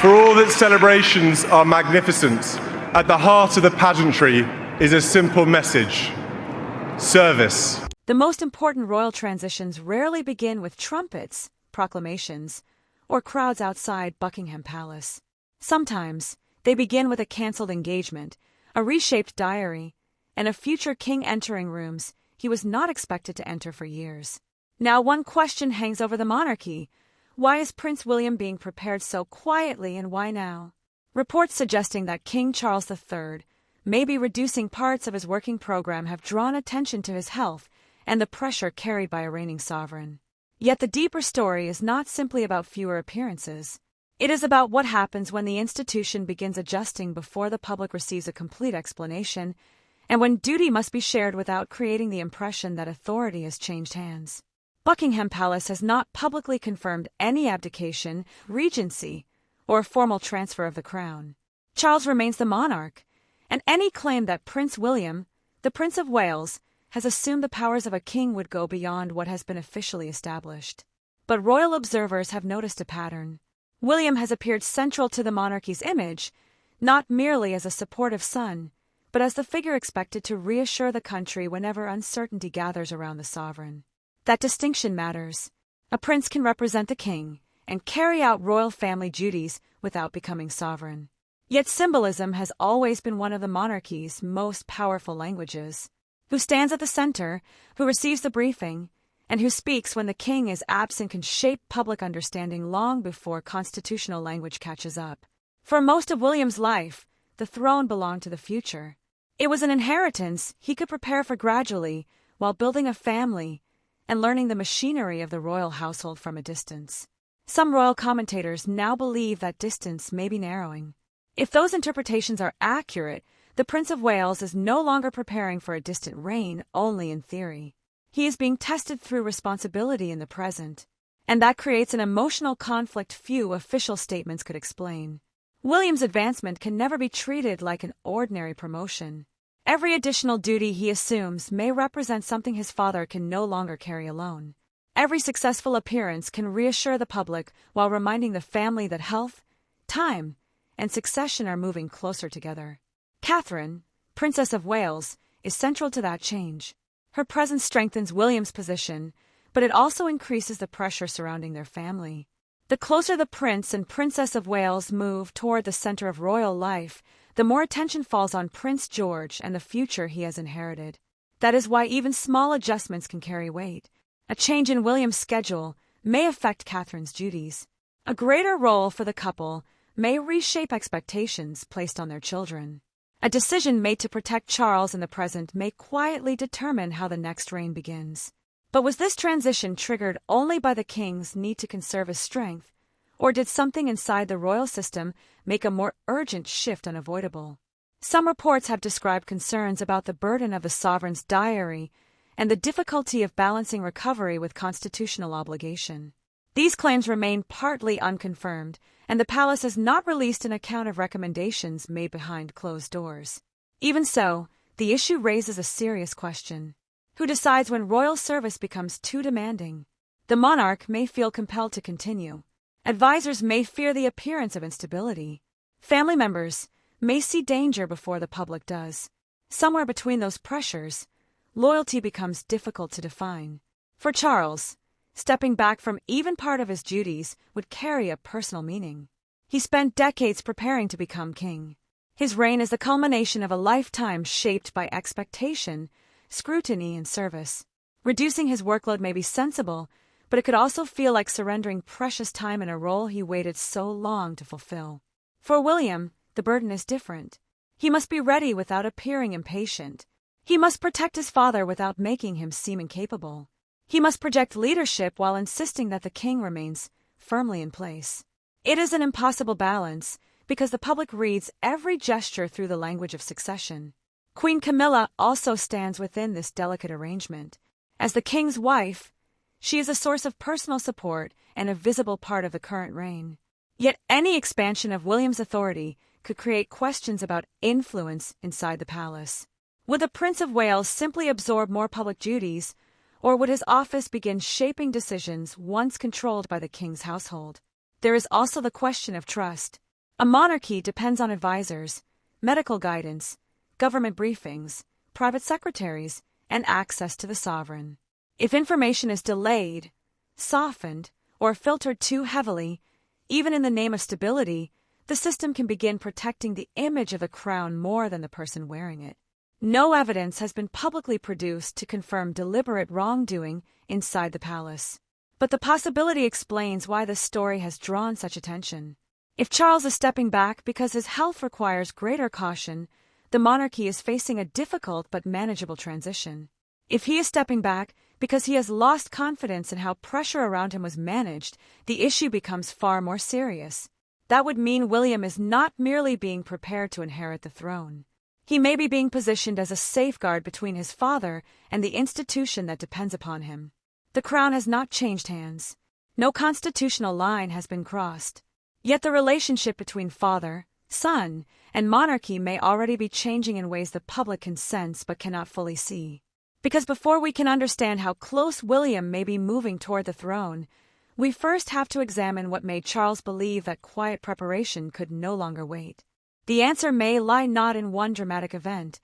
For all that celebrations are magnificent, at the heart of the pageantry is a simple message: service. The most important royal transitions rarely begin with trumpets, proclamations, or crowds outside Buckingham Palace. Sometimes, they begin with a cancelled engagement, a reshaped diary, and a future king entering rooms he was not expected to enter for years. Now one question hangs over the monarchy. Why is Prince William being prepared so quietly, and why now? Reports suggesting that King Charles III may be reducing parts of his working program have drawn attention to his health and the pressure carried by a reigning sovereign. Yet the deeper story is not simply about fewer appearances. It is about what happens when the institution begins adjusting before the public receives a complete explanation, and when duty must be shared without creating the impression that authority has changed hands. Buckingham Palace has not publicly confirmed any abdication, regency, or formal transfer of the crown. Charles remains the monarch, and any claim that Prince William, the Prince of Wales, has assumed the powers of a king would go beyond what has been officially established. But royal observers have noticed a pattern. William has appeared central to the monarchy's image, not merely as a supportive son, but as the figure expected to reassure the country whenever uncertainty gathers around the sovereign. That distinction matters. A prince can represent the king and carry out royal family duties without becoming sovereign. Yet symbolism has always been one of the monarchy's most powerful languages. Who stands at the center, who receives the briefing, and who speaks when the king is absent can shape public understanding long before constitutional language catches up. For most of William's life, the throne belonged to the future. It was an inheritance he could prepare for gradually while building a family and learning the machinery of the royal household from a distance. Some royal commentators now believe that distance may be narrowing. If those interpretations are accurate, the Prince of Wales is no longer preparing for a distant reign only in theory. He is being tested through responsibility in the present, and that creates an emotional conflict few official statements could explain. William's advancement can never be treated like an ordinary promotion. Every additional duty he assumes may represent something his father can no longer carry alone. Every successful appearance can reassure the public while reminding the family that health, time, and succession are moving closer together. Catherine, Princess of Wales, is central to that change. Her presence strengthens William's position, but it also increases the pressure surrounding their family. The closer the Prince and Princess of Wales move toward the center of royal life, the more attention falls on Prince George and the future he has inherited. That is why even small adjustments can carry weight. A change in William's schedule may affect Catherine's duties. A greater role for the couple may reshape expectations placed on their children. A decision made to protect Charles in the present may quietly determine how the next reign begins. But was this transition triggered only by the king's need to conserve his strength, or did something inside the royal system make a more urgent shift unavoidable? Some reports have described concerns about the burden of the sovereign's diary and the difficulty of balancing recovery with constitutional obligation. These claims remain partly unconfirmed, and the palace has not released an account of recommendations made behind closed doors. Even so, the issue raises a serious question. Who decides when royal service becomes too demanding? The monarch may feel compelled to continue. Advisors may fear the appearance of instability. Family members may see danger before the public does. Somewhere between those pressures, loyalty becomes difficult to define. For Charles, stepping back from even part of his duties would carry a personal meaning. He spent decades preparing to become king. His reign is the culmination of a lifetime shaped by expectation, scrutiny, and service. Reducing his workload may be sensible, but it could also feel like surrendering precious time in a role he waited so long to fulfill. For William, the burden is different. He must be ready without appearing impatient. He must protect his father without making him seem incapable. He must project leadership while insisting that the king remains firmly in place. It is an impossible balance, because the public reads every gesture through the language of succession. Queen Camilla also stands within this delicate arrangement. As the king's wife, she is a source of personal support and a visible part of the current reign. Yet any expansion of William's authority could create questions about influence inside the palace. Would the Prince of Wales simply absorb more public duties, or would his office begin shaping decisions once controlled by the king's household? There is also the question of trust. A monarchy depends on advisors, medical guidance, government briefings, private secretaries, and access to the sovereign. If information is delayed, softened, or filtered too heavily, even in the name of stability, the system can begin protecting the image of the crown more than the person wearing it. No evidence has been publicly produced to confirm deliberate wrongdoing inside the palace. But the possibility explains why this story has drawn such attention. If Charles is stepping back because his health requires greater caution, the monarchy is facing a difficult but manageable transition. If he is stepping back because he has lost confidence in how pressure around him was managed, the issue becomes far more serious. That would mean William is not merely being prepared to inherit the throne. He may be being positioned as a safeguard between his father and the institution that depends upon him. The crown has not changed hands. No constitutional line has been crossed. Yet the relationship between father, son, and monarchy may already be changing in ways the public can sense but cannot fully see. Because before we can understand how close William may be moving toward the throne, we first have to examine what made Charles believe that quiet preparation could no longer wait. The answer may lie not in one dramatic event,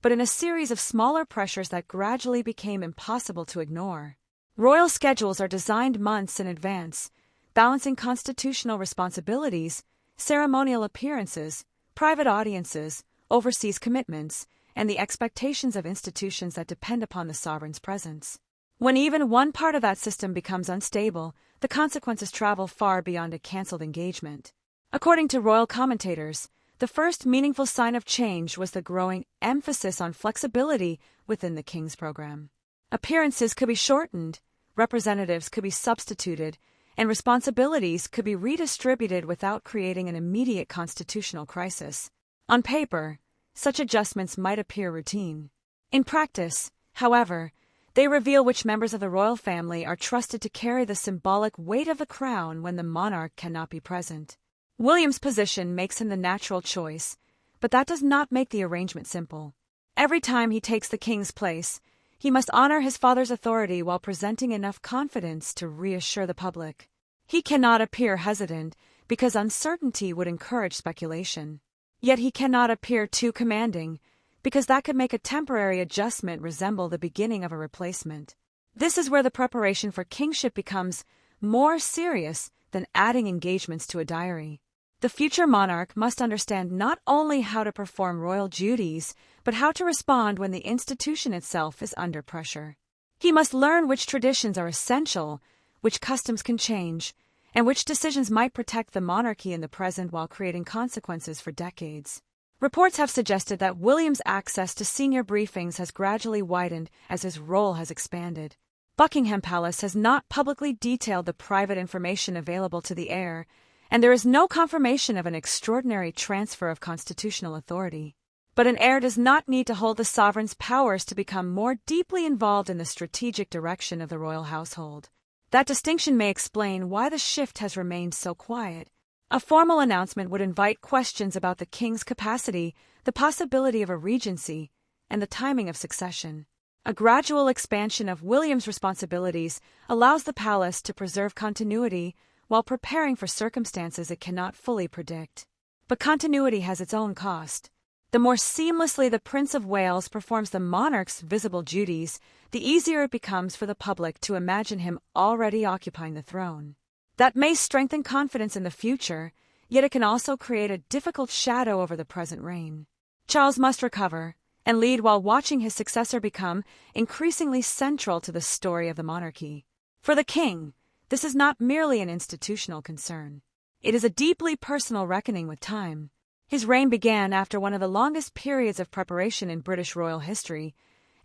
but in a series of smaller pressures that gradually became impossible to ignore. Royal schedules are designed months in advance, balancing constitutional responsibilities, ceremonial appearances, private audiences, overseas commitments, and the expectations of institutions that depend upon the sovereign's presence. When even one part of that system becomes unstable, the consequences travel far beyond a cancelled engagement. According to royal commentators, the first meaningful sign of change was the growing emphasis on flexibility within the king's program. Appearances could be shortened, representatives could be substituted, and responsibilities could be redistributed without creating an immediate constitutional crisis. On paper, such adjustments might appear routine. In practice, however, they reveal which members of the royal family are trusted to carry the symbolic weight of the crown when the monarch cannot be present. William's position makes him the natural choice, but that does not make the arrangement simple. Every time he takes the king's place, he must honor his father's authority while presenting enough confidence to reassure the public. He cannot appear hesitant because uncertainty would encourage speculation. Yet he cannot appear too commanding because that could make a temporary adjustment resemble the beginning of a replacement. This is where the preparation for kingship becomes more serious than adding engagements to a diary. The future monarch must understand not only how to perform royal duties, but how to respond when the institution itself is under pressure. He must learn which traditions are essential, which customs can change, and which decisions might protect the monarchy in the present while creating consequences for decades. Reports have suggested that William's access to senior briefings has gradually widened as his role has expanded. Buckingham Palace has not publicly detailed the private information available to the heir, and there is no confirmation of an extraordinary transfer of constitutional authority. But an heir does not need to hold the sovereign's powers to become more deeply involved in the strategic direction of the royal household. That distinction may explain why the shift has remained so quiet. A formal announcement would invite questions about the king's capacity, the possibility of a regency, and the timing of succession. A gradual expansion of William's responsibilities allows the palace to preserve continuity while preparing for circumstances it cannot fully predict. But continuity has its own cost. The more seamlessly the Prince of Wales performs the monarch's visible duties, the easier it becomes for the public to imagine him already occupying the throne. That may strengthen confidence in the future, yet it can also create a difficult shadow over the present reign. Charles must recover and lead while watching his successor become increasingly central to the story of the monarchy. For the king, this is not merely an institutional concern. It is a deeply personal reckoning with time. His reign began after one of the longest periods of preparation in British royal history,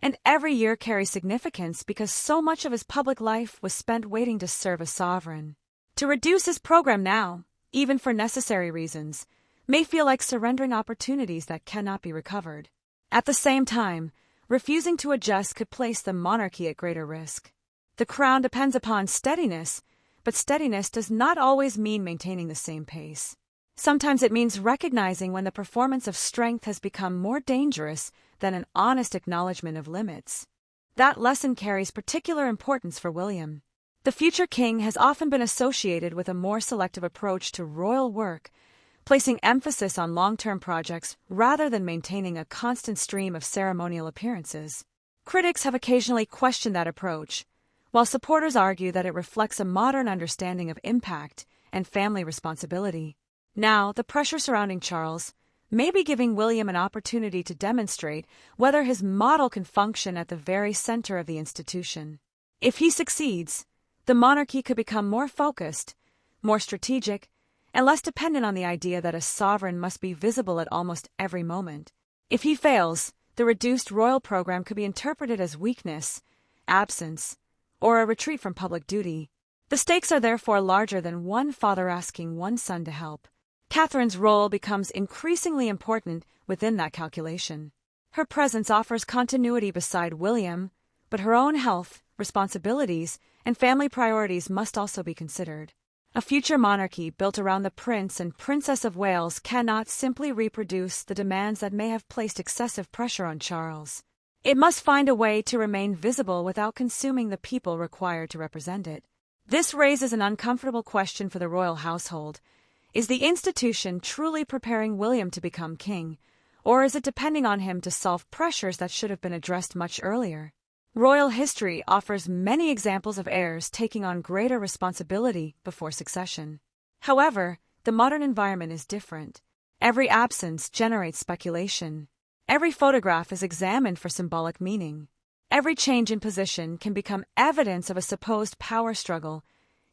and every year carries significance because so much of his public life was spent waiting to serve a sovereign. To reduce his program now, even for necessary reasons, may feel like surrendering opportunities that cannot be recovered. At the same time, refusing to adjust could place the monarchy at greater risk. The crown depends upon steadiness, but steadiness does not always mean maintaining the same pace. Sometimes it means recognizing when the performance of strength has become more dangerous than an honest acknowledgement of limits. That lesson carries particular importance for William. The future king has often been associated with a more selective approach to royal work, placing emphasis on long-term projects rather than maintaining a constant stream of ceremonial appearances. Critics have occasionally questioned that approach, while supporters argue that it reflects a modern understanding of impact and family responsibility. Now, the pressure surrounding Charles may be giving William an opportunity to demonstrate whether his model can function at the very center of the institution. If he succeeds, the monarchy could become more focused, more strategic, and less dependent on the idea that a sovereign must be visible at almost every moment. If he fails, the reduced royal program could be interpreted as weakness, absence, or a retreat from public duty. The stakes are therefore larger than one father asking one son to help. Catherine's role becomes increasingly important within that calculation. Her presence offers continuity beside William, but her own health, responsibilities, and family priorities must also be considered. A future monarchy built around the Prince and Princess of Wales cannot simply reproduce the demands that may have placed excessive pressure on Charles. It must find a way to remain visible without consuming the people required to represent it. This raises an uncomfortable question for the royal household. Is the institution truly preparing William to become king, or is it depending on him to solve pressures that should have been addressed much earlier? Royal history offers many examples of heirs taking on greater responsibility before succession. However, the modern environment is different. Every absence generates speculation. Every photograph is examined for symbolic meaning. Every change in position can become evidence of a supposed power struggle,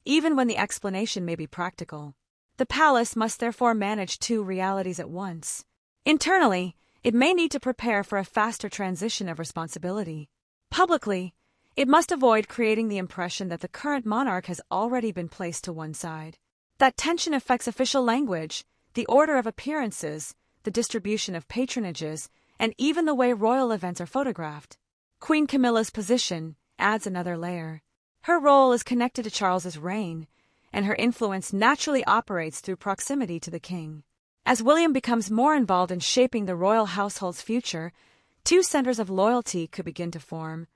even when the explanation may be practical. The palace must therefore manage two realities at once. Internally, it may need to prepare for a faster transition of responsibility. Publicly, it must avoid creating the impression that the current monarch has already been placed to one side. That tension affects official language, the order of appearances, the distribution of patronages, and even the way royal events are photographed. Queen Camilla's position adds another layer. Her role is connected to Charles's reign, and her influence naturally operates through proximity to the king. As William becomes more involved in shaping the royal household's future, two centers of loyalty could begin to form,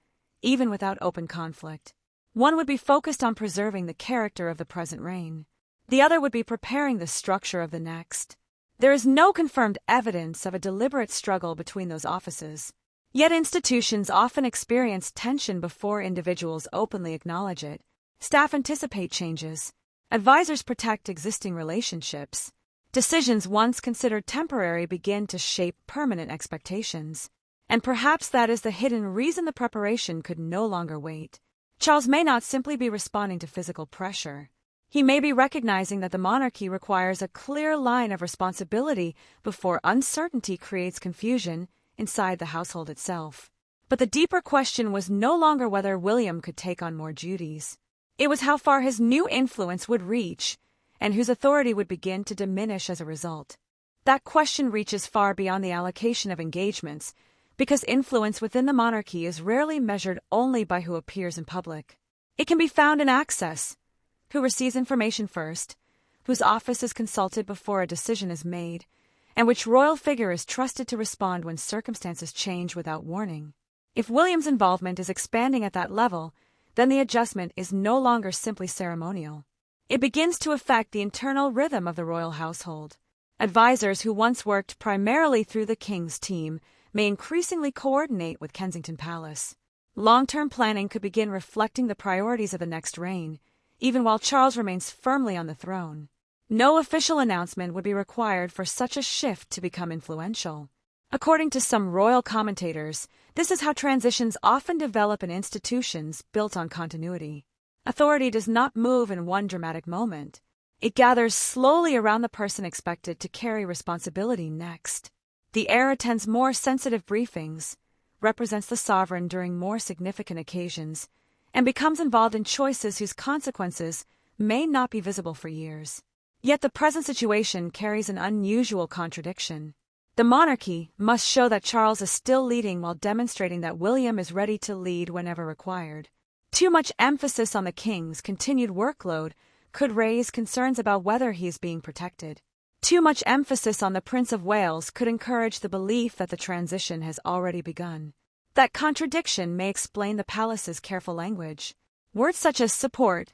even without open conflict. One would be focused on preserving the character of the present reign. The other would be preparing the structure of the next. There is no confirmed evidence of a deliberate struggle between those offices. Yet institutions often experience tension before individuals openly acknowledge it. Staff anticipate changes. Advisors protect existing relationships. Decisions once considered temporary begin to shape permanent expectations. And perhaps that is the hidden reason the preparation could no longer wait. Charles may not simply be responding to physical pressure. He may be recognizing that the monarchy requires a clear line of responsibility before uncertainty creates confusion inside the household itself. But the deeper question was no longer whether William could take on more duties. It was how far his new influence would reach, and whose authority would begin to diminish as a result. That question reaches far beyond the allocation of engagements, because influence within the monarchy is rarely measured only by who appears in public. It can be found in access, who receives information first, whose office is consulted before a decision is made, and which royal figure is trusted to respond when circumstances change without warning. If William's involvement is expanding at that level, then the adjustment is no longer simply ceremonial. It begins to affect the internal rhythm of the royal household. Advisors who once worked primarily through the king's team may increasingly coordinate with Kensington Palace. Long-term planning could begin reflecting the priorities of the next reign, even while Charles remains firmly on the throne. No official announcement would be required for such a shift to become influential. According to some royal commentators, this is how transitions often develop in institutions built on continuity. Authority does not move in one dramatic moment. It gathers slowly around the person expected to carry responsibility next. The heir attends more sensitive briefings, represents the sovereign during more significant occasions, and becomes involved in choices whose consequences may not be visible for years. Yet the present situation carries an unusual contradiction. The monarchy must show that Charles is still leading while demonstrating that William is ready to lead whenever required. Too much emphasis on the king's continued workload could raise concerns about whether he is being protected. Too much emphasis on the Prince of Wales could encourage the belief that the transition has already begun. That contradiction may explain the palace's careful language. Words such as support,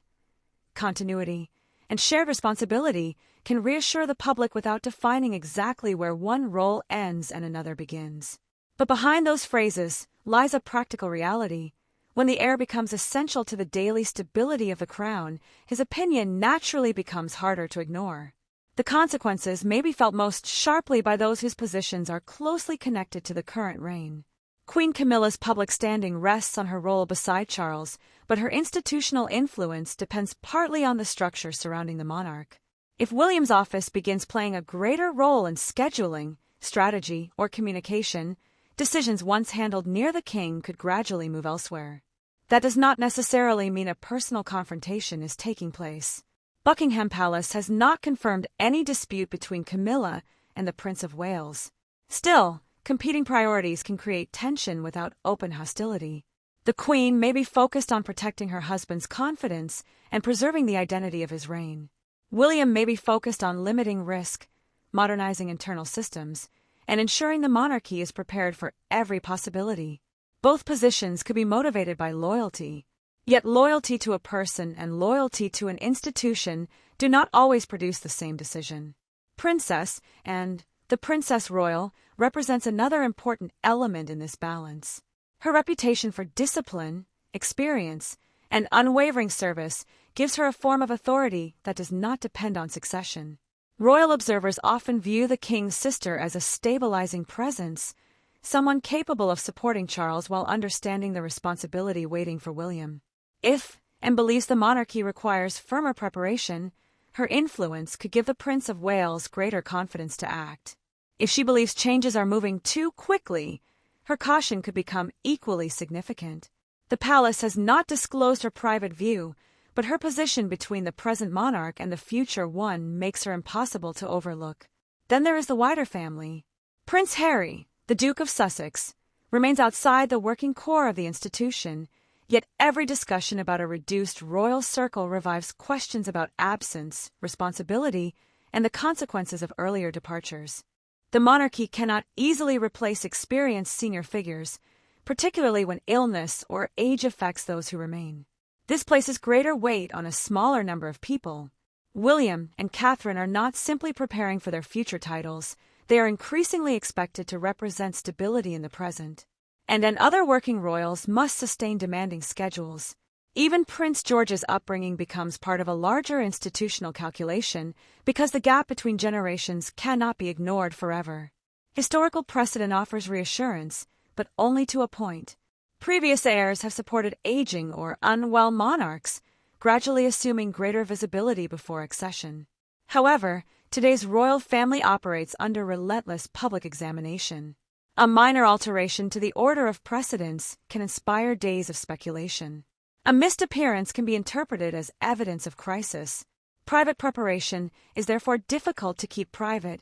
continuity, and shared responsibility can reassure the public without defining exactly where one role ends and another begins. But behind those phrases lies a practical reality. When the heir becomes essential to the daily stability of the crown, his opinion naturally becomes harder to ignore. The consequences may be felt most sharply by those whose positions are closely connected to the current reign. Queen Camilla's public standing rests on her role beside Charles, but her institutional influence depends partly on the structure surrounding the monarch. If William's office begins playing a greater role in scheduling, strategy, or communication, decisions once handled near the king could gradually move elsewhere. That does not necessarily mean a personal confrontation is taking place. Buckingham Palace has not confirmed any dispute between Camilla and the Prince of Wales. Still, competing priorities can create tension without open hostility. The Queen may be focused on protecting her husband's confidence and preserving the identity of his reign. William may be focused on limiting risk, modernizing internal systems, and ensuring the monarchy is prepared for every possibility. Both positions could be motivated by loyalty. Yet loyalty to a person and loyalty to an institution do not always produce the same decision. Princess and the Princess Royal represents another important element in this balance. Her reputation for discipline, experience, and unwavering service gives her a form of authority that does not depend on succession. Royal observers often view the king's sister as a stabilizing presence, someone capable of supporting Charles while understanding the responsibility waiting for William. If, and believes the monarchy requires firmer preparation, her influence could give the Prince of Wales greater confidence to act. If she believes changes are moving too quickly, her caution could become equally significant. The palace has not disclosed her private view, but her position between the present monarch and the future one makes her impossible to overlook. Then there is the wider family. Prince Harry, the Duke of Sussex, remains outside the working core of the institution, yet every discussion about a reduced royal circle revives questions about absence, responsibility, and the consequences of earlier departures. The monarchy cannot easily replace experienced senior figures, particularly when illness or age affects those who remain. This places greater weight on a smaller number of people. William and Catherine are not simply preparing for their future titles, they are increasingly expected to represent stability in the present. And other working royals must sustain demanding schedules. Even Prince George's upbringing becomes part of a larger institutional calculation because the gap between generations cannot be ignored forever. Historical precedent offers reassurance, but only to a point. Previous heirs have supported aging or unwell monarchs, gradually assuming greater visibility before accession. However, today's royal family operates under relentless public examination. A minor alteration to the order of precedence can inspire days of speculation. A missed appearance can be interpreted as evidence of crisis. Private preparation is therefore difficult to keep private,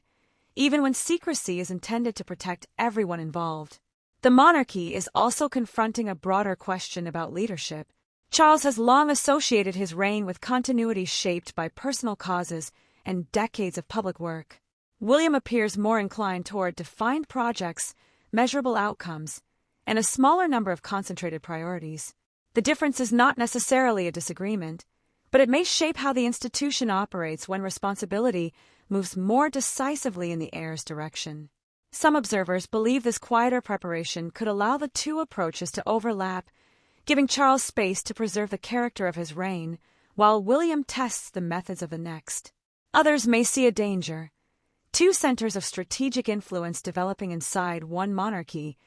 even when secrecy is intended to protect everyone involved. The monarchy is also confronting a broader question about leadership. Charles has long associated his reign with continuity shaped by personal causes and decades of public work. William appears more inclined toward defined projects, measurable outcomes, and a smaller number of concentrated priorities. The difference is not necessarily a disagreement, but it may shape how the institution operates when responsibility moves more decisively in the heir's direction. Some observers believe this quieter preparation could allow the two approaches to overlap, giving Charles space to preserve the character of his reign, while William tests the methods of the next. Others may see a danger. Two centers of strategic influence developing inside one monarchy,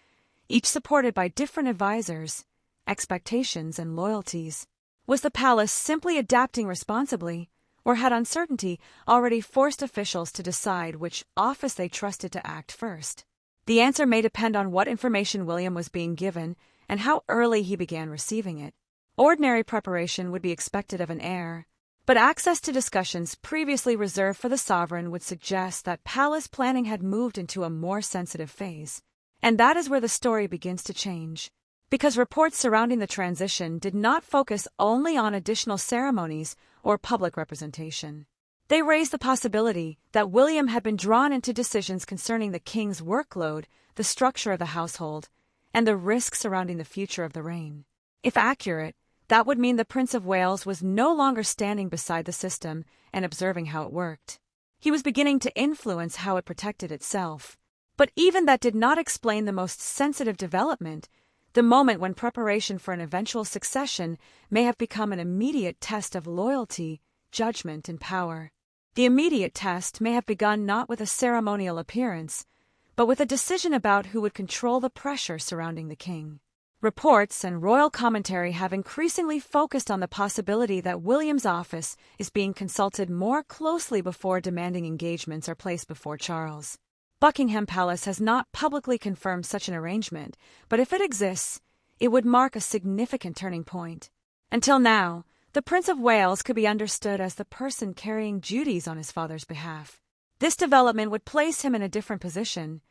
each supported by different advisors, expectations, and loyalties. Was the palace simply adapting responsibly, or had uncertainty already forced officials to decide which office they trusted to act first? The answer may depend on what information William was being given and how early he began receiving it. Ordinary preparation would be expected of an heir, but access to discussions previously reserved for the sovereign would suggest that palace planning had moved into a more sensitive phase. And that is where the story begins to change. Because reports surrounding the transition did not focus only on additional ceremonies or public representation. They raised the possibility that William had been drawn into decisions concerning the king's workload, the structure of the household, and the risks surrounding the future of the reign. If accurate, that would mean the Prince of Wales was no longer standing beside the system and observing how it worked. He was beginning to influence how it protected itself. But even that did not explain the most sensitive development, the moment when preparation for an eventual succession may have become an immediate test of loyalty, judgment, and power. The immediate test may have begun not with a ceremonial appearance, but with a decision about who would control the pressure surrounding the king. Reports and royal commentary have increasingly focused on the possibility that William's office is being consulted more closely before demanding engagements are placed before Charles. Buckingham Palace has not publicly confirmed such an arrangement, but if it exists, it would mark a significant turning point. Until now, the Prince of Wales could be understood as the person carrying duties on his father's behalf. This development would place him in a different position,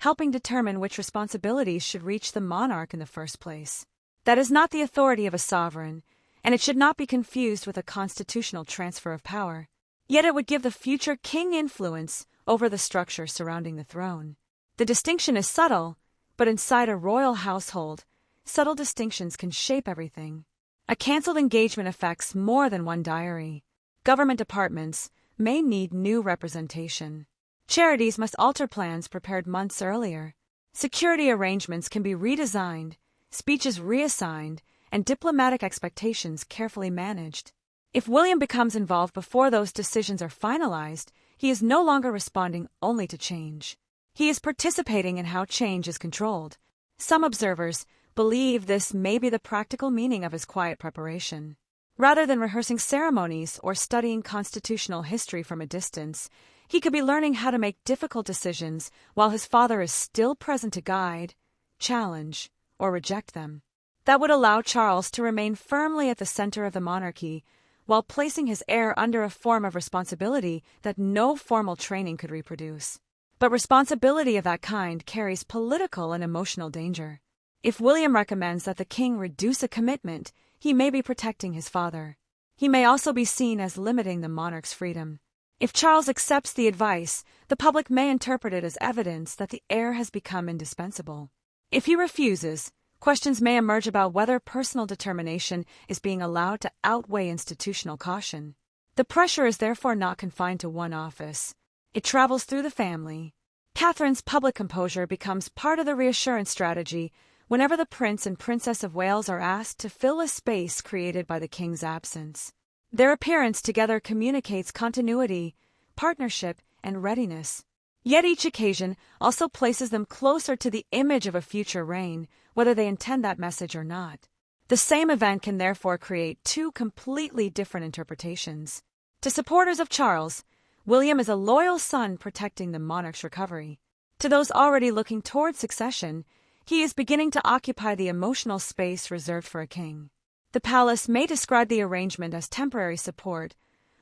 helping determine which responsibilities should reach the monarch in the first place. That is not the authority of a sovereign, and it should not be confused with a constitutional transfer of power. Yet it would give the future king influence over the structure surrounding the throne. The distinction is subtle, but inside a royal household, subtle distinctions can shape everything. A cancelled engagement affects more than one diary. Government departments may need new representation. Charities must alter plans prepared months earlier. Security arrangements can be redesigned, speeches reassigned, and diplomatic expectations carefully managed. If William becomes involved before those decisions are finalized, he is no longer responding only to change. He is participating in how change is controlled. Some observers believe this may be the practical meaning of his quiet preparation. Rather than rehearsing ceremonies or studying constitutional history from a distance, he could be learning how to make difficult decisions while his father is still present to guide, challenge, or reject them. That would allow Charles to remain firmly at the center of the monarchy, while placing his heir under a form of responsibility that no formal training could reproduce. But responsibility of that kind carries political and emotional danger. If William recommends that the king reduce a commitment, he may be protecting his father. He may also be seen as limiting the monarch's freedom. If Charles accepts the advice, the public may interpret it as evidence that the heir has become indispensable. If he refuses, questions may emerge about whether personal determination is being allowed to outweigh institutional caution. The pressure is therefore not confined to one office. It travels through the family. Catherine's public composure becomes part of the reassurance strategy whenever the Prince and Princess of Wales are asked to fill a space created by the king's absence. Their appearance together communicates continuity, partnership, and readiness. Yet each occasion also places them closer to the image of a future reign, whether they intend that message or not. The same event can therefore create two completely different interpretations. To supporters of Charles, William is a loyal son protecting the monarch's recovery. To those already looking toward succession, he is beginning to occupy the emotional space reserved for a king. The palace may describe the arrangement as temporary support,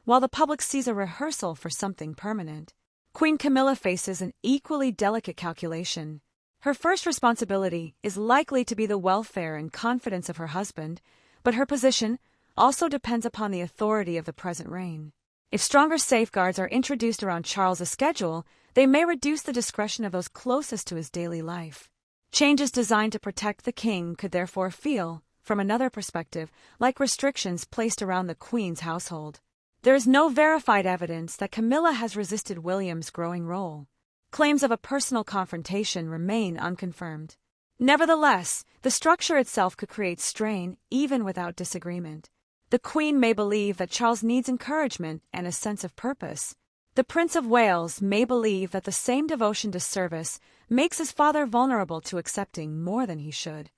while the public sees a rehearsal for something permanent. Queen Camilla faces an equally delicate calculation. Her first responsibility is likely to be the welfare and confidence of her husband, but her position also depends upon the authority of the present reign. If stronger safeguards are introduced around Charles's schedule, they may reduce the discretion of those closest to his daily life. Changes designed to protect the king could therefore feel, from another perspective, like restrictions placed around the Queen's household. There is no verified evidence that Camilla has resisted William's growing role. Claims of a personal confrontation remain unconfirmed. Nevertheless, the structure itself could create strain even without disagreement. The Queen may believe that Charles needs encouragement and a sense of purpose. The Prince of Wales may believe that the same devotion to service makes his father vulnerable to accepting more than he should.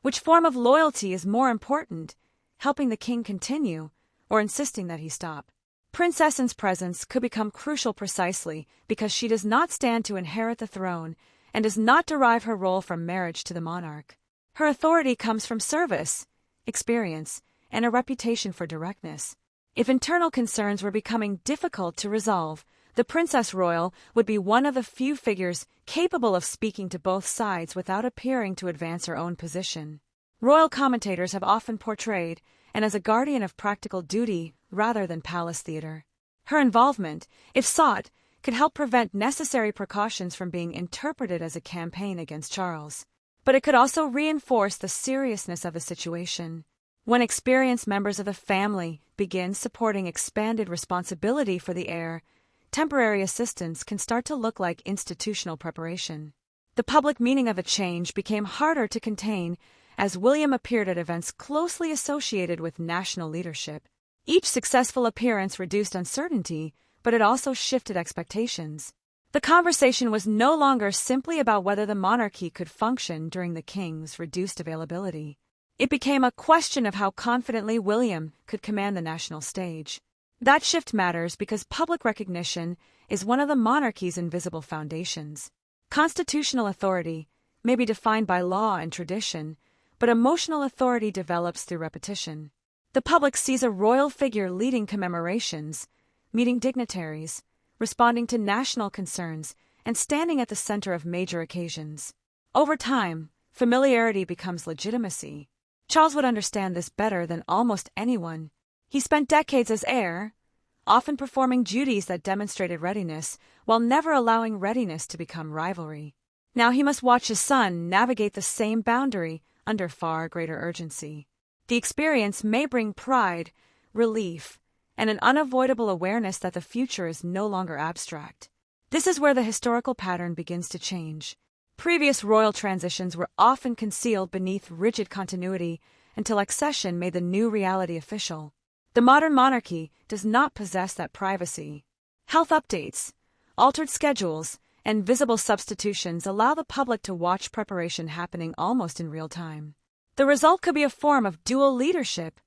Which form of loyalty is more important, helping the king continue, or insisting that he stop? Princess Anne's presence could become crucial precisely because she does not stand to inherit the throne and does not derive her role from marriage to the monarch. Her authority comes from service, experience, and a reputation for directness. If internal concerns were becoming difficult to resolve, the Princess Royal would be one of the few figures capable of speaking to both sides without appearing to advance her own position. Royal commentators have often portrayed Anne as a guardian of practical duty rather than palace theater. Her involvement, if sought, could help prevent necessary precautions from being interpreted as a campaign against Charles. But it could also reinforce the seriousness of the situation. When experienced members of the family begin supporting expanded responsibility for the heir, temporary assistance can start to look like institutional preparation. The public meaning of a change became harder to contain as William appeared at events closely associated with national leadership. Each successful appearance reduced uncertainty, but it also shifted expectations. The conversation was no longer simply about whether the monarchy could function during the king's reduced availability. It became a question of how confidently William could command the national stage. That shift matters because public recognition is one of the monarchy's invisible foundations. Constitutional authority may be defined by law and tradition, but emotional authority develops through repetition. The public sees a royal figure leading commemorations, meeting dignitaries, responding to national concerns, and standing at the center of major occasions. Over time, familiarity becomes legitimacy. Charles would understand this better than almost anyone. He spent decades as heir, often performing duties that demonstrated readiness, while never allowing readiness to become rivalry. Now he must watch his son navigate the same boundary under far greater urgency. The experience may bring pride, relief, and an unavoidable awareness that the future is no longer abstract. This is where the historical pattern begins to change. Previous royal transitions were often concealed beneath rigid continuity until accession made the new reality official. The modern monarchy does not possess that privacy. Health updates, altered schedules, and visible substitutions allow the public to watch preparation happening almost in real time. The result could be a form of dual leadership,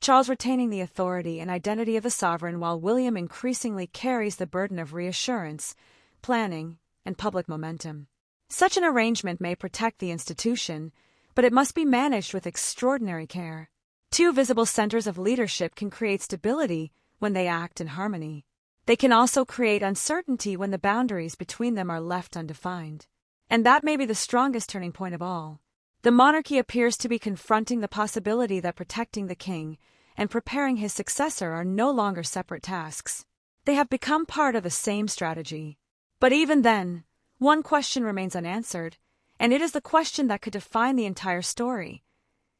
Charles retaining the authority and identity of the sovereign while William increasingly carries the burden of reassurance, planning, and public momentum. Such an arrangement may protect the institution, but it must be managed with extraordinary care. Two visible centers of leadership can create stability when they act in harmony. They can also create uncertainty when the boundaries between them are left undefined. And that may be the strongest turning point of all. The monarchy appears to be confronting the possibility that protecting the king and preparing his successor are no longer separate tasks. They have become part of the same strategy. But even then, one question remains unanswered, and it is the question that could define the entire story.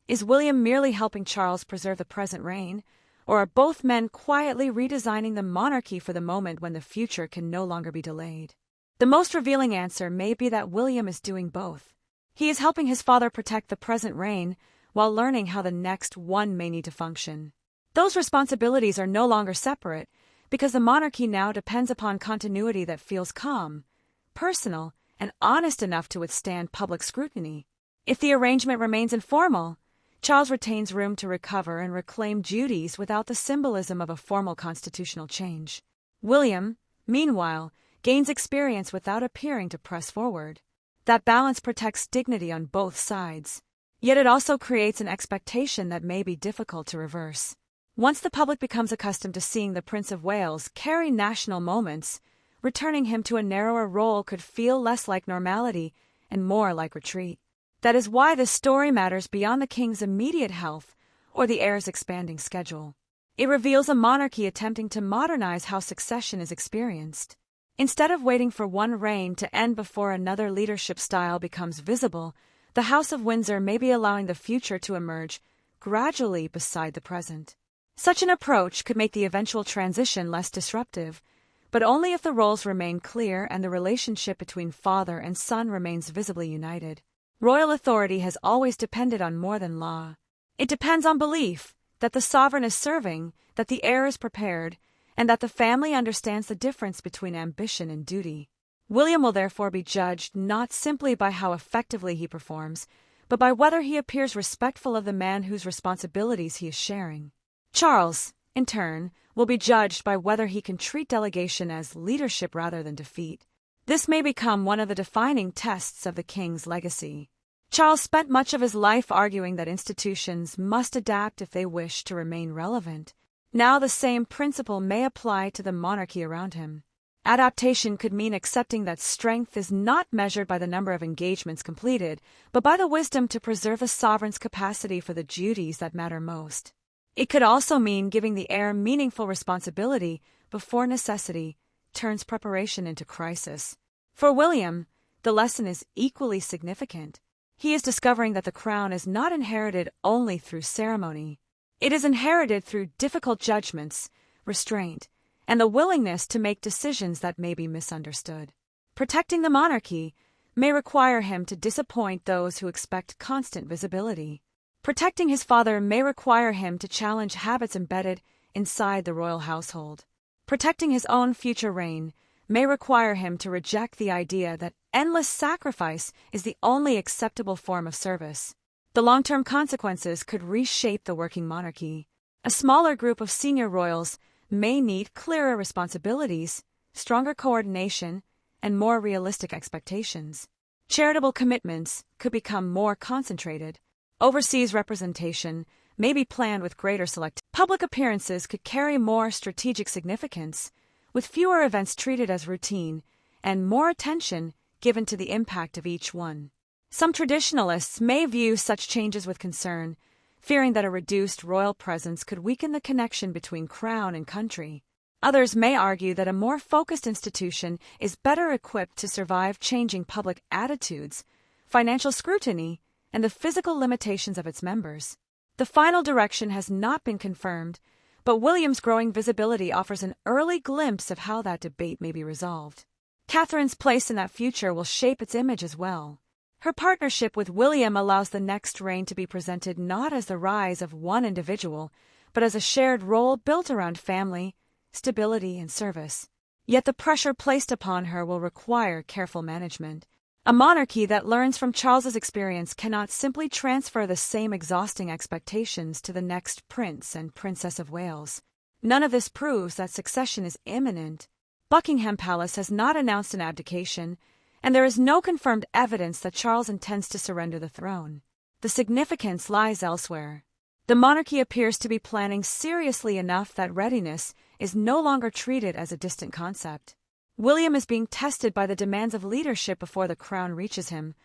Is William merely helping Charles preserve the present reign, or are both men quietly redesigning the monarchy for the moment when the future can no longer be delayed? The most revealing answer may be that William is doing both. He is helping his father protect the present reign while learning how the next one may need to function. Those responsibilities are no longer separate because the monarchy now depends upon continuity that feels calm, personal, and honest enough to withstand public scrutiny. If the arrangement remains informal, Charles retains room to recover and reclaim duties without the symbolism of a formal constitutional change. William, meanwhile, gains experience without appearing to press forward. That balance protects dignity on both sides. Yet it also creates an expectation that may be difficult to reverse. Once the public becomes accustomed to seeing the Prince of Wales carry national moments, returning him to a narrower role could feel less like normality and more like retreat. That is why this story matters beyond the king's immediate health or the heir's expanding schedule. It reveals a monarchy attempting to modernize how succession is experienced. Instead of waiting for one reign to end before another leadership style becomes visible, the House of Windsor may be allowing the future to emerge gradually beside the present. Such an approach could make the eventual transition less disruptive, but only if the roles remain clear and the relationship between father and son remains visibly united. Royal authority has always depended on more than law. It depends on belief that the sovereign is serving, that the heir is prepared, and that the family understands the difference between ambition and duty. William will therefore be judged not simply by how effectively he performs, but by whether he appears respectful of the man whose responsibilities he is sharing. Charles, in turn, will be judged by whether he can treat delegation as leadership rather than defeat. This may become one of the defining tests of the king's legacy. Charles spent much of his life arguing that institutions must adapt if they wish to remain relevant. Now the same principle may apply to the monarchy around him. Adaptation could mean accepting that strength is not measured by the number of engagements completed, but by the wisdom to preserve a sovereign's capacity for the duties that matter most. It could also mean giving the heir meaningful responsibility before necessity turns preparation into crisis. For William, the lesson is equally significant. He is discovering that the crown is not inherited only through ceremony. It is inherited through difficult judgments, restraint, and the willingness to make decisions that may be misunderstood. Protecting the monarchy may require him to disappoint those who expect constant visibility. Protecting his father may require him to challenge habits embedded inside the royal household. Protecting his own future reign may require him to reject the idea that endless sacrifice is the only acceptable form of service. The long-term consequences could reshape the working monarchy. A smaller group of senior royals may need clearer responsibilities, stronger coordination, and more realistic expectations. Charitable commitments could become more concentrated. Overseas representation may be planned with greater selectivity. Public appearances could carry more strategic significance, with fewer events treated as routine and more attention given to the impact of each one. Some traditionalists may view such changes with concern, fearing that a reduced royal presence could weaken the connection between crown and country. Others may argue that a more focused institution is better equipped to survive changing public attitudes, financial scrutiny, and the physical limitations of its members. The final direction has not been confirmed, but William's growing visibility offers an early glimpse of how that debate may be resolved. Catherine's place in that future will shape its image as well. Her partnership with William allows the next reign to be presented not as the rise of one individual, but as a shared role built around family, stability, and service. Yet the pressure placed upon her will require careful management. A monarchy that learns from Charles's experience cannot simply transfer the same exhausting expectations to the next Prince and Princess of Wales. None of this proves that succession is imminent. Buckingham Palace has not announced an abdication, and there is no confirmed evidence that Charles intends to surrender the throne. The significance lies elsewhere. The monarchy appears to be planning seriously enough that readiness is no longer treated as a distant concept. William is being tested by the demands of leadership before the crown reaches him,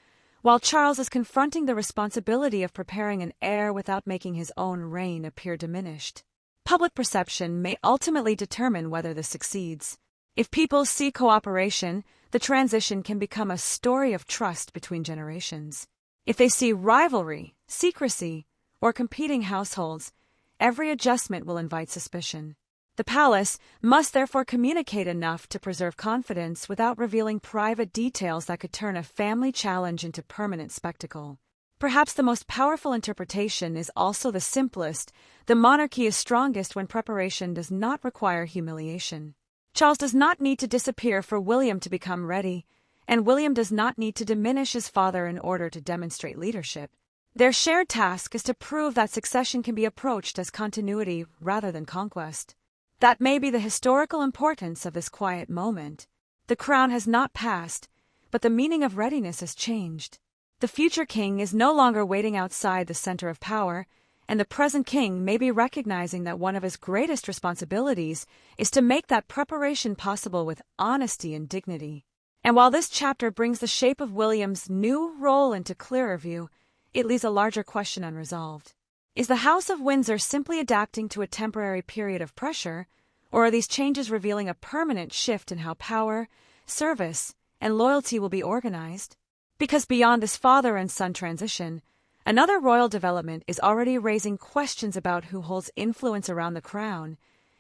while Charles is confronting the responsibility of preparing an heir without making his own reign appear diminished. Public perception may ultimately determine whether this succeeds. If people see cooperation, the transition can become a story of trust between generations. If they see rivalry, secrecy, or competing households, every adjustment will invite suspicion. The palace must therefore communicate enough to preserve confidence without revealing private details that could turn a family challenge into permanent spectacle. Perhaps the most powerful interpretation is also the simplest. The monarchy is strongest when preparation does not require humiliation. Charles does not need to disappear for William to become ready, and William does not need to diminish his father in order to demonstrate leadership. Their shared task is to prove that succession can be approached as continuity rather than conquest. That may be the historical importance of this quiet moment. The crown has not passed, but the meaning of readiness has changed. The future king is no longer waiting outside the center of power, and the present king may be recognizing that one of his greatest responsibilities is to make that preparation possible with honesty and dignity. And while this chapter brings the shape of William's new role into clearer view, it leaves a larger question unresolved. Is the House of Windsor simply adapting to a temporary period of pressure, or are these changes revealing a permanent shift in how power, service, and loyalty will be organized? Because beyond this father and son transition, another royal development is already raising questions about who holds influence around the crown,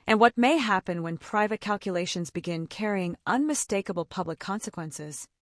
and what may happen when private calculations begin carrying unmistakable public consequences.